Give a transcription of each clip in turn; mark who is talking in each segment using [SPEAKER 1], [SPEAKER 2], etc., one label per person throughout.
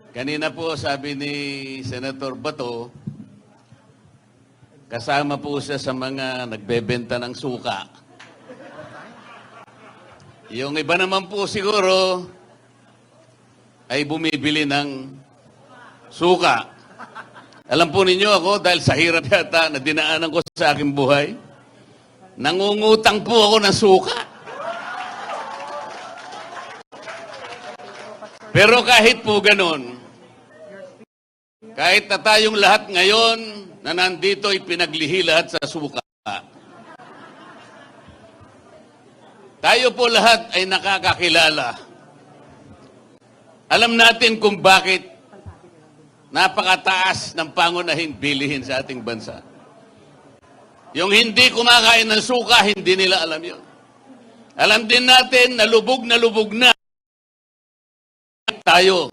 [SPEAKER 1] Kanina po sabi ni Senator Bato, kasama po siya sa mga nagbebenta ng suka. Yung iba naman po siguro ay bumibili ng suka. Alam po ninyo ako, dahil sa hirap yata na dinaanan ko sa aking buhay, nangungutang po ako ng suka. Pero kahit po ganun, kahit na tayong lahat ngayon na nandito ay pinaglihi lahat sa suka, tayo po lahat ay nakakakilala. Alam natin kung bakit napakataas ng pangunahing bilihin sa ating bansa. Yung hindi kumakain ng suka, hindi nila alam yun. Alam din natin na lubog na tayo.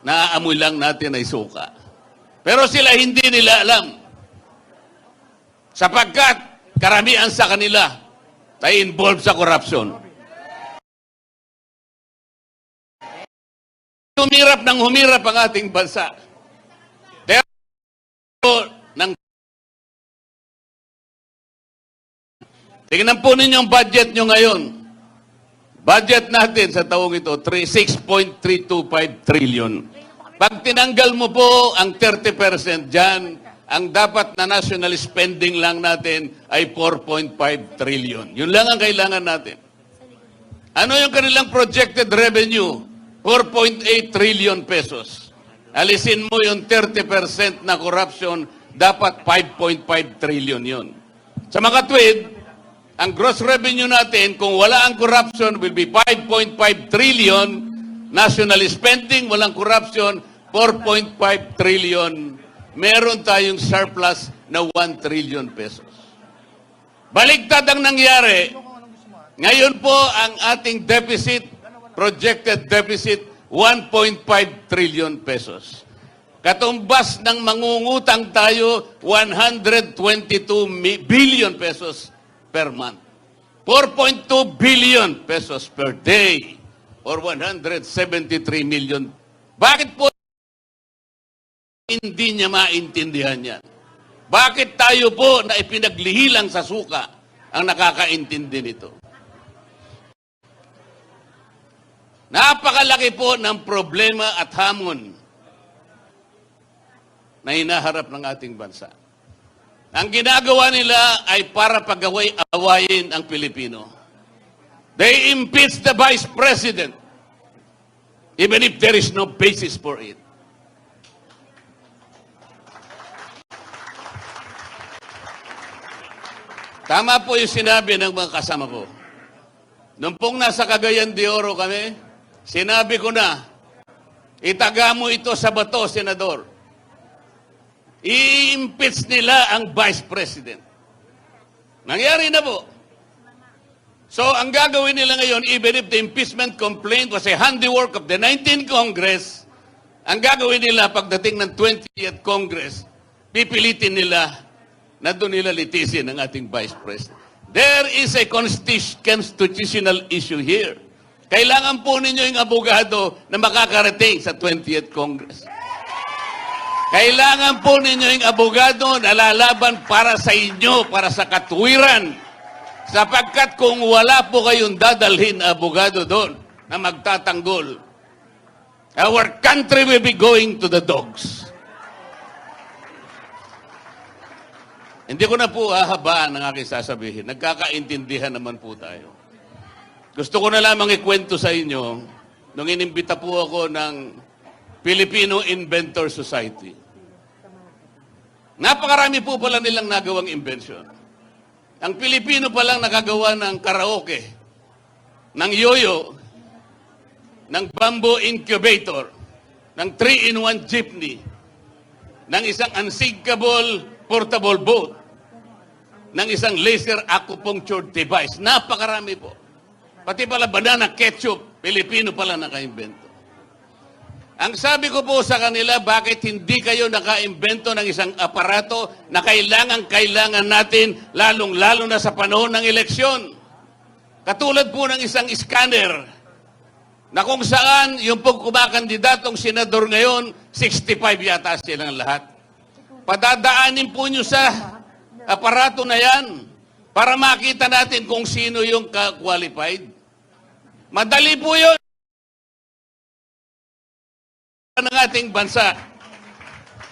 [SPEAKER 1] Naaamoy lang natin ay suka. Pero sila hindi nila alam. Sapagkat karamihan sa kanila ay involved sa corruption. Humirap ng humirap ang ating bansa. Tingnan po ninyo ang budget nyo ngayon. Budget natin sa taong ito, 6.325 trillion. Pag tinanggal mo po ang 30% dyan, ang dapat na national spending lang natin ay 4.5 trillion. Yun lang ang kailangan natin. Ano yung kanilang projected revenue? 4.8 trillion pesos. Alisin mo yung 30% na corruption, dapat 5.5 trillion yun. Sa mga tweed, ang gross revenue natin, kung wala ang corruption, will be 5.5 trillion. National spending, walang corruption, 4.5 trillion. Meron tayong surplus na 1 trillion pesos. Baligtad ang nangyari. Ngayon po, ang ating deficit, projected deficit, 1.5 trillion pesos. Katumbas ng mangungutang tayo, 122 billion pesos per month. 4.2 billion pesos per day or 173 million. Bakit po hindi niya maintindihan yan? Bakit tayo po na ipinaglihilang sa suka ang nakakaintindi nito? Napakalaki po ng problema at hamon na hinaharap ng ating bansa. Ang ginagawa nila ay para pag-awayin ang Pilipino. They impeach the Vice President even if there is no basis for it. Tama po yung sinabi ng mga kasama ko. Nung pong nasa Cagayan de Oro kami, sinabi ko na, itaga mo ito sa bato, Senador. I-impeach nila ang Vice President. Nangyari na po. So, ang gagawin nila ngayon, even if the impeachment complaint was a handiwork of the 19th Congress, ang gagawin nila pagdating ng 20th Congress, pipilitin nila na doon nila litisin ang ating Vice President. There is a constitutional issue here. Kailangan po ninyo yung abogado na makakarating sa 20th Congress. Kailangan po ninyo yung abogado na lalaban para sa inyo, para sa katwiran. Sapagkat kung wala po kayong dadalhin abogado doon na magtatanggol, our country will be going to the dogs. Hindi ko na po hahabaan ang aking sasabihin. Nagkakaintindihan naman po tayo. Gusto ko na lamang ikwento sa inyo nung inimbita po ako ng Filipino Inventor Society. Napakarami po pala nilang nagawang invention. Ang Pilipino palang nakagawa ng karaoke, ng yoyo, ng bamboo incubator, ng 3-in-1 jeepney, ng isang unsinkable portable boat, ng isang laser acupuncture device. Napakarami po. Pati pala banana ketchup, Pilipino pala naka-invento. Ang sabi ko po sa kanila, bakit hindi kayo naka-imbento ng isang aparato na kailangan natin, lalong-lalo na sa panahon ng eleksyon? Katulad po ng isang scanner na kung saan yung pong kumakandidatong senador ngayon, 65 yata silang lahat. Padadaanin po nyo sa aparato na yan para makita natin kung sino yung qualified. Madali po yun ng ating bansa.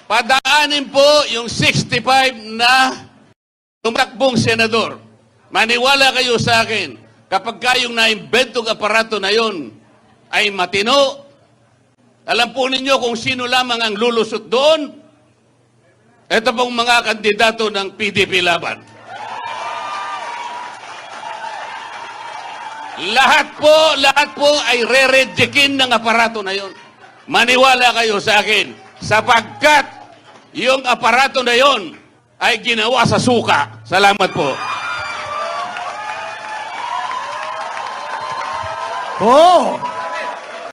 [SPEAKER 1] Padaanin po yung 65 na tumakbong senador. Maniwala kayo sa akin, kapag kayong na-inventong aparato na yon ay matino, alam po ninyo kung sino lamang ang lulusot doon? Ito pong mga kandidato ng PDP Laban. Lahat po ay re-rejectin ng aparato na yon. Maniwala kayo sa akin, sapagkat yung aparato na yon ay ginawa sa suka. Salamat po.
[SPEAKER 2] Oh!